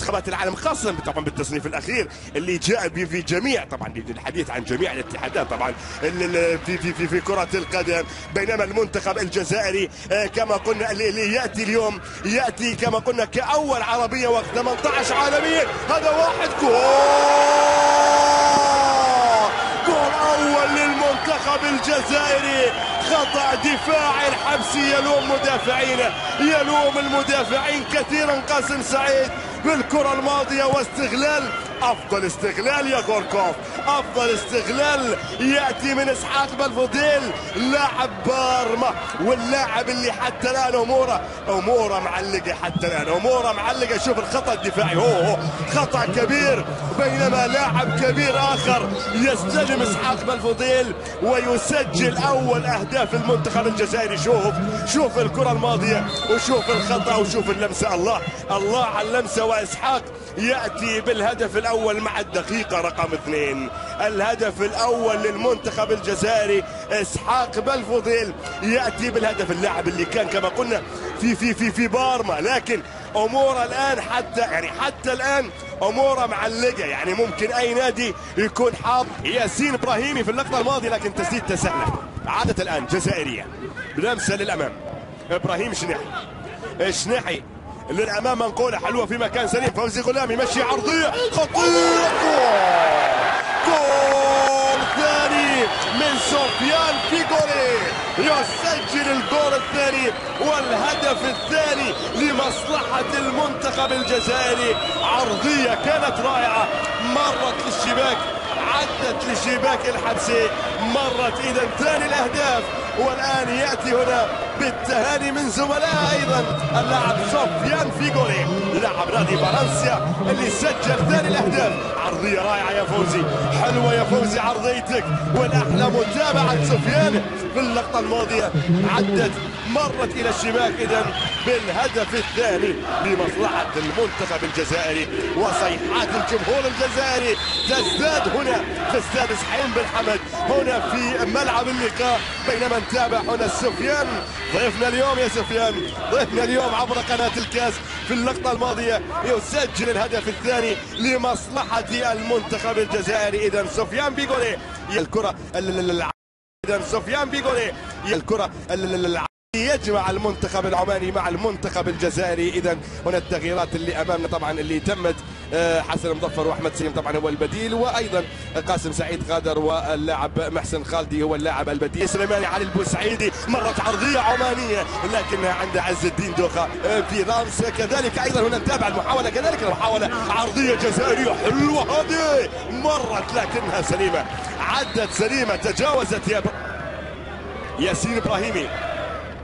منتخبات العالم، خاصة طبعا بالتصنيف الأخير اللي جاء في جميع، طبعا الحديث عن جميع الاتحادات طبعا في كرة القدم. بينما المنتخب الجزائري كما قلنا اللي يأتي اليوم، يأتي كما قلنا كأول عربية وقت 18 عالميا. هذا واحد جول أول للمنتخب الجزائري. خطأ دفاعي، الحبسي يلوم مدافعينه، يلوم المدافعين كثيرا قاسم سعيد بالكرة الماضية، واستغلال، افضل استغلال يا غوركوف، افضل استغلال ياتي من اسحاق بلفضيل لاعب بارما، واللاعب اللي حتى الان اموره معلقه، حتى الان اموره معلقه. شوف الخطا الدفاعي، هو خطا كبير، بينما لاعب كبير اخر يستلم اسحاق بلفضيل ويسجل اول اهداف المنتخب الجزائري. شوف الكره الماضيه، وشوف الخطا، وشوف اللمسه. الله على اللمسه، واسحاق ياتي بالهدف الاول مع الدقيقه رقم 2. الهدف الاول للمنتخب الجزائري، اسحاق بلفضيل ياتي بالهدف. اللاعب اللي كان كما قلنا في بارما، لكن اموره الان حتى الان اموره معلقه، يعني ممكن اي نادي يكون حاط. ياسين ابراهيمي في اللقطه الماضيه، لكن تسديدته سهله عادت الان جزائريه بلمسه للامام. ابراهيم شنحي للامام، منقوله حلوه في مكان سليم. فوزي غلام يمشي عرضيه خطيره، جول ثاني من سفيان فيغولي، يسجل الجول الثاني والهدف الثاني لمصلحه المنتخب الجزائري. عرضيه كانت رائعه، مرت للشباك، عدت لشباك الحبسي، مرت. اذا ثاني الاهداف، والان ياتي هنا بالتهاني من زملائه ايضا اللاعب سفيان فيغولي لاعب نادي فالنسيا اللي سجل ثاني الاهداف. عرضيه رائعه يا فوزي، حلوه يا فوزي عرضيتك، والاحلى متابعه سفيان في اللقطه الماضيه، عدت مرت الى الشباك. اذا بالهدف الثاني لمصلحه المنتخب الجزائري، وصيحات الجمهور الجزائري تزداد هنا في استاد سحيم بن حمد هنا في ملعب اللقاء. بينما نتابع هنا سفيان ضيفنا اليوم، يا سفيان ضيفنا اليوم عبر قناه الكاس، في اللقطه الماضيه يسجل الهدف الثاني لمصلحه المنتخب الجزائري. اذا سفيان فيغولي الكره، اذا سفيان فيغولي الكره يجمع المنتخب العماني مع المنتخب الجزائري. اذا هنا التغييرات اللي امامنا طبعا اللي تمت، حسن مظفر واحمد سليم طبعا هو البديل، وايضا قاسم سعيد غادر، واللاعب محسن خالدي هو اللاعب البديل. سليماني علي البوسعيدي، مرت عرضيه عمانيه لكنها عند عز الدين دوخه في رامس. كذلك ايضا هنا نتابع المحاوله، كذلك المحاوله عرضيه جزائريه حلوه، هذه مرت لكنها سليمه، عدت سليمه، تجاوزت ياسين ابراهيمي.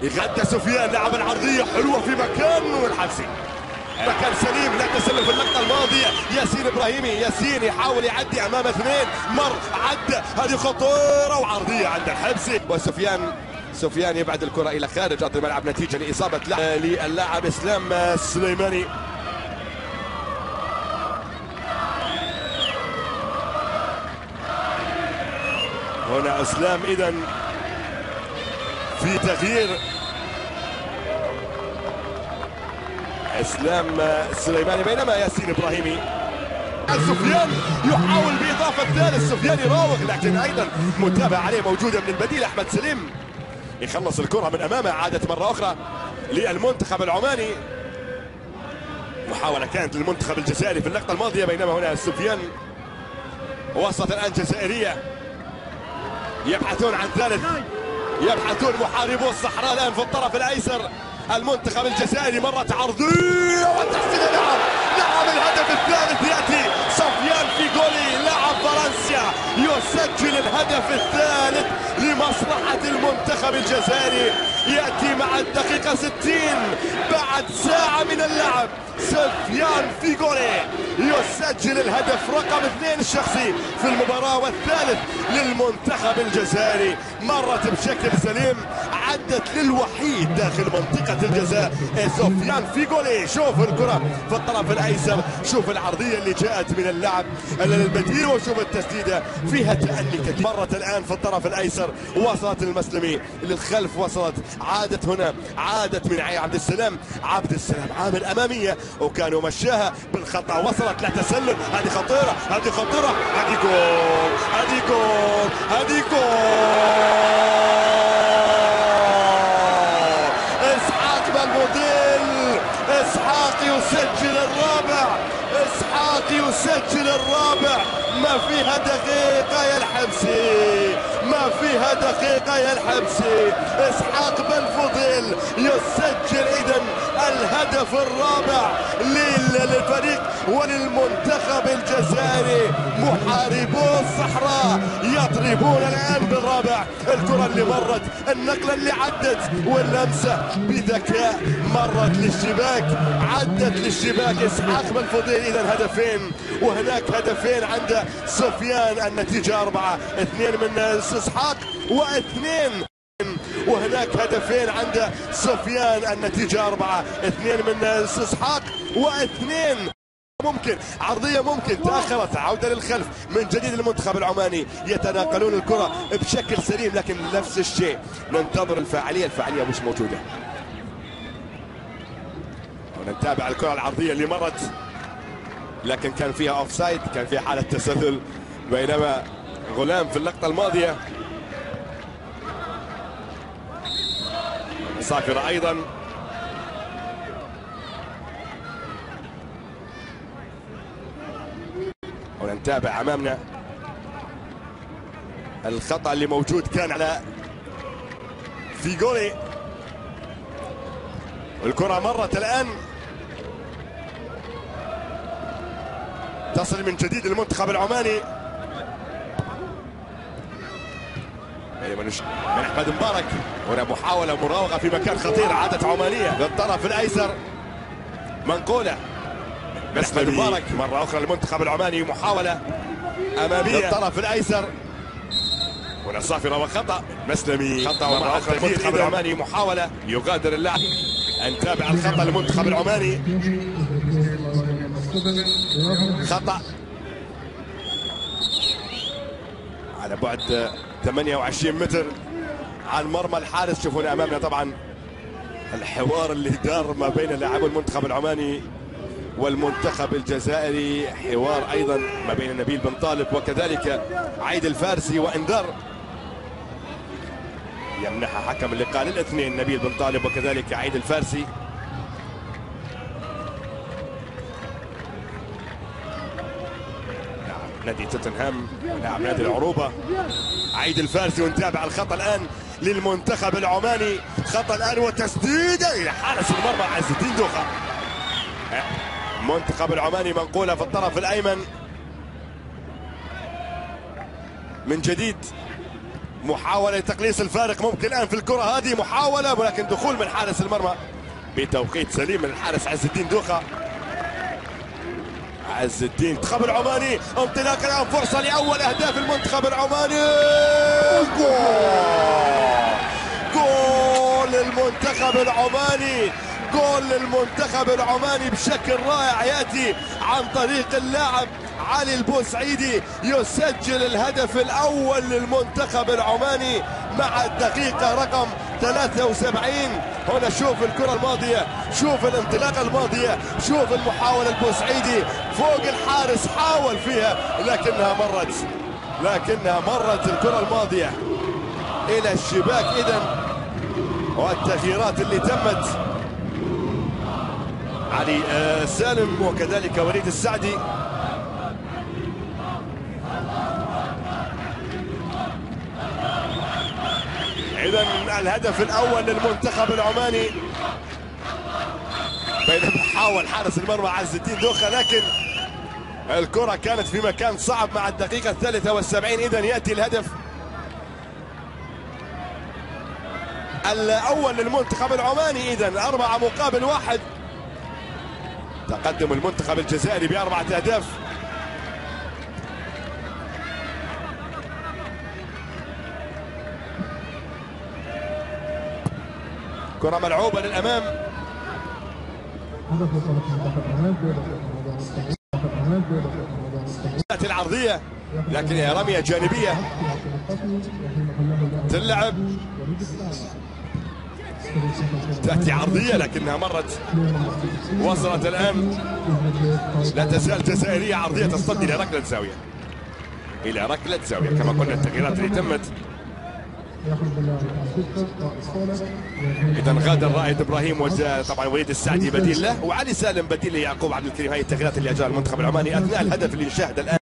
يغدى سفيان، لعب العرضيه حلوه في مكان والحبسي، مكان سليم، لا تسلل في اللقطه الماضيه. ياسين ابراهيمي، ياسين يحاول يعدي امام اثنين، مر عدى، هذه خطيره وعرضيه عند الحبسي. وسفيان يبعد الكره الى خارج ارض الملعب نتيجه لاصابه للاعب اسلام السليماني. هنا اسلام اذا في تغيير، اسلام السليماني، بينما ياسين ابراهيمي. سفيان يحاول باضافه الثالث، سفيان يراوغ، لكن ايضا متابع عليه موجوده من البديل احمد سليم، يخلص الكره من امامه. عادت مره اخرى للمنتخب العماني، محاوله كانت للمنتخب الجزائري في اللقطه الماضيه. بينما هنا سفيان وسط الان جزائريه يبحثون عن ثالث، يبحثون محاربو الصحراء الان في الطرف الايسر. المنتخب الجزائري مرت عرضيه وتسديده، نعم الهدف الثالث ياتي. سفيان فيغولي لاعب فرنسا يسجل الهدف الثالث لمصلحه المنتخب الجزائري، ياتي مع الدقيقه 60 بعد ساعه من اللعب. سفيان فيغولي يسجل الهدف رقم 2 الشخصي في المباراه، والثالث للمنتخب الجزائري. مرت بشكل سليم، عدت للوحيد داخل منطقة الجزاء سفيان فيغولي. شوف الكرة في الطرف الأيسر، شوف العرضية اللي جاءت من اللاعب البديل، وشوف التسديدة فيها تأني كثير. مرت الآن في الطرف الأيسر، وصلت المسلمي للخلف، وصلت عادت هنا، عادت من عبد السلام عامر أمامية، وكانوا مشاها بالخطأ، وصلت لتسلل. هذه خطيرة، هذه خطيرة، هذه جول، هذه جول، هذه جول. إسحاق بلفوديل، إسحاق يسجل الرابع، إسحاق يسجل الرابع. ما فيها دقيقة يا الحبسي، ما فيها دقيقة يا الحبسي. إسحاق بلفوديل يسجل إذن الهدف الرابع للفريق وللمنتخب الجزائري. محاربو الصحراء يضربون الآن بالرابع. الكرة اللي مرت، النقلة اللي عدت، واللمسة بذكاء مرت للشباك، عدت للشباك. إسحاق بلفوديل إذن هدفين، وهناك هدفين عند سفيان. النتيجة 4-2 من إسحاق و2، وهناك هدفين عند سفيان. النتيجة 4-2 من إسحاق و2. ممكن عرضية، ممكن تأخرت، عودة للخلف من جديد المنتخب العماني، يتناقلون الكرة بشكل سليم، لكن نفس الشيء ننتظر الفاعلية مش موجودة. ونتابع الكرة العرضية اللي مرت، لكن كان فيها اوفسايد، كان فيها حالة تسلل، بينما غلام في اللقطة الماضية صافرة أيضا. ونتابع أمامنا الخطأ اللي موجود كان على فيغولي. الكرة مرت الآن، تصل من جديد المنتخب العماني من احمد مبارك. هنا محاوله مراوغه في مكان خطير، عادت عمانيه للطرف الايسر، منقوله من احمد مبارك مره اخرى المنتخب العماني، محاوله اماميه للطرف الايسر. هنا صافره وخطا مسلمي، خطا مره اخرى المنتخب العماني، محاوله يغادر اللاعب. نتابع الخطا للمنتخب العماني، خطا على بعد 28 متر عن مرمى الحارس. شوفونا امامنا طبعا الحوار اللي دار ما بين لاعبي المنتخب العماني والمنتخب الجزائري، حوار ايضا ما بين نبيل بن طالب وكذلك عيد الفارسي، وانذار يمنحها حكم اللقاء للاثنين، نبيل بن طالب وكذلك عيد الفارسي. نادي توتنهام لاعب نادي العروبة عيد الفارسي. ونتابع الخطأ الآن للمنتخب العماني، خطأ الآن وتسديدة إلى حارس المرمى عز الدين دوخة. المنتخب العماني منقولة في الطرف الأيمن من جديد، محاولة لتقليص الفارق ممكن الآن في الكرة هذه، محاولة ولكن دخول من حارس المرمى بتوقيت سليم من الحارس عز الدين دوخة. عز الدين المنتخب العماني، انطلاق الان، فرصه لاول اهداف المنتخب العماني. جول للمنتخب العماني، جول للمنتخب العماني بشكل رائع، ياتي عن طريق اللاعب علي البوسعيدي، يسجل الهدف الاول للمنتخب العماني مع الدقيقه رقم 73. هنا شوف الكرة الماضية، شوف الانطلاقة الماضية، شوف المحاولة البوسعيدي فوق الحارس، حاول فيها لكنها مرت الكرة الماضية إلى الشباك. إذن والتغييرات اللي تمت، علي سالم وكذلك وليد السعدي. إذن الهدف الأول للمنتخب العماني، بينما حاول حارس المرمى عز الدين دوخة، لكن الكرة كانت في مكان صعب مع الدقيقة 73. إذن يأتي الهدف الأول للمنتخب العماني. إذن 4-1 تقدم المنتخب الجزائري ب4 أهداف. كرة ملعوبة للأمام. العرضية لكن هي رمية جانبية تلعب، تأتي عرضية لكنها مرت، وصلت الآن، لا تزال جزائرية عرضية تصطدي إلى ركلة زاوية، إلى ركلة زاوية كما قلنا التغييرات اللي تمت. إذا غادر رائد إبراهيم وطبعا وليد السعدي بديل له، وعلي سالم بديل ليعقوب عبد الكريم. هذه التغييرات اللي أجراها المنتخب العماني أثناء الهدف اللي نشاهده الآن.